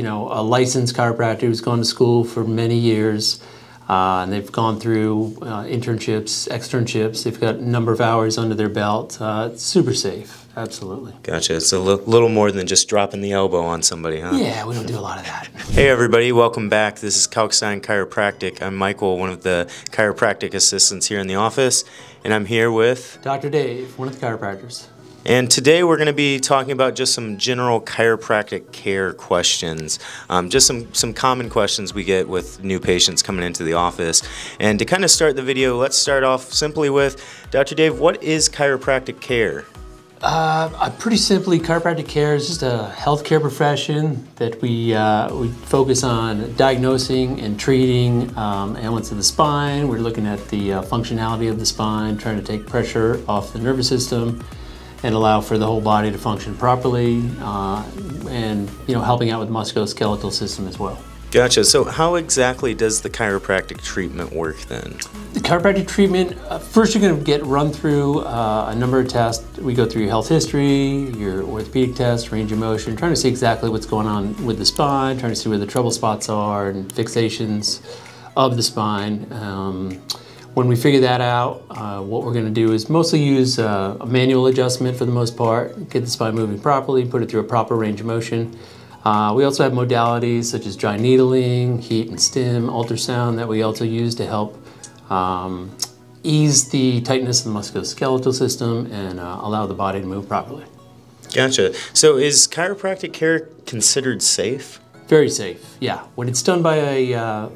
a licensed chiropractor who's gone to school for many years, and they've gone through internships, externships. They've got a number of hours under their belt. It's super safe, absolutely. Gotcha. It's a little more than just dropping the elbow on somebody, huh? Yeah, we don't do a lot of that. Hey everybody, welcome back. This is Kalkstein Chiropractic. I'm Michael, one of the chiropractic assistants here in the office, and I'm here with Dr. Dave, one of the chiropractors. And today we're going to be talking about just some general chiropractic care questions, just some common questions we get with new patients coming into the office. And to kind of start the video, let's start off simply with, Dr. Dave, what is chiropractic care? Pretty simply, chiropractic care is just a healthcare profession that we focus on diagnosing and treating ailments of the spine. We're looking at the functionality of the spine, trying to take pressure off the nervous system and allow for the whole body to function properly, and helping out with the musculoskeletal system as well. Gotcha. So how exactly does the chiropractic treatment work then? The chiropractic treatment, first you're going to get run through a number of tests. We go through your health history, your orthopedic test, range of motion, trying to see exactly what's going on with the spine, trying to see where the trouble spots are and fixations of the spine. When we figure that out, what we're going to do is mostly use a manual adjustment for the most part, get the spine moving properly, put it through a proper range of motion. We also have modalities such as dry needling, heat and stim, ultrasound that we also use to help ease the tightness of the musculoskeletal system and allow the body to move properly. Gotcha. So is chiropractic care considered safe? Very safe, yeah. When it's done by a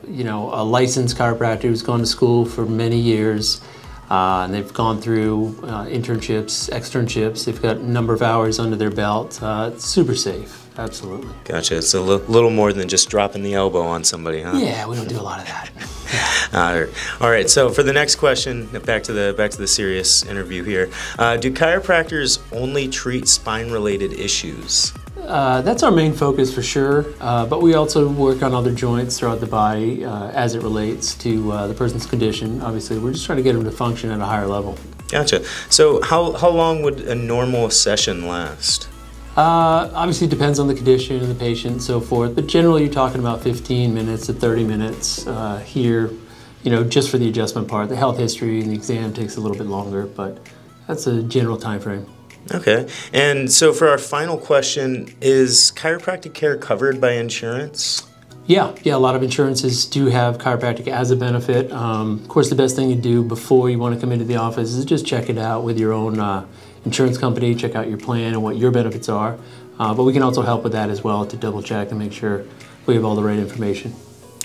licensed chiropractor who's gone to school for many years, and they've gone through internships, externships. They've got a number of hours under their belt. It's super safe, absolutely. Gotcha. It's a little more than just dropping the elbow on somebody, huh? Yeah, we don't do a lot of that. All right. So for the next question, back to the serious interview here. Do chiropractors only treat spine-related issues? That's our main focus for sure, but we also work on other joints throughout the body as it relates to the person's condition. Obviously, we're just trying to get them to function at a higher level. Gotcha. So how long would a normal session last? Obviously, it depends on the condition and the patient and so forth, but generally you're talking about 15 minutes to 30 minutes here, just for the adjustment part. The health history and the exam takes a little bit longer, but that's a general time frame. Okay, and so for our final question, is chiropractic care covered by insurance? Yeah, a lot of insurances do have chiropractic as a benefit. Of course, the best thing you do before you want to come into the office is just check it out with your own insurance company, check out your plan and what your benefits are. But we can also help with that as well to double check and make sure we have all the right information.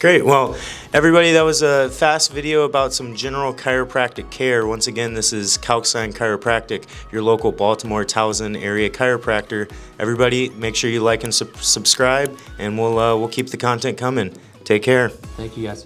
Great. Well, everybody, that was a fast video about some general chiropractic care. Once again, this is Kalkstein Chiropractic, your local Baltimore, Towson area chiropractor. Everybody, make sure you like and subscribe, and we'll keep the content coming. Take care. Thank you, guys.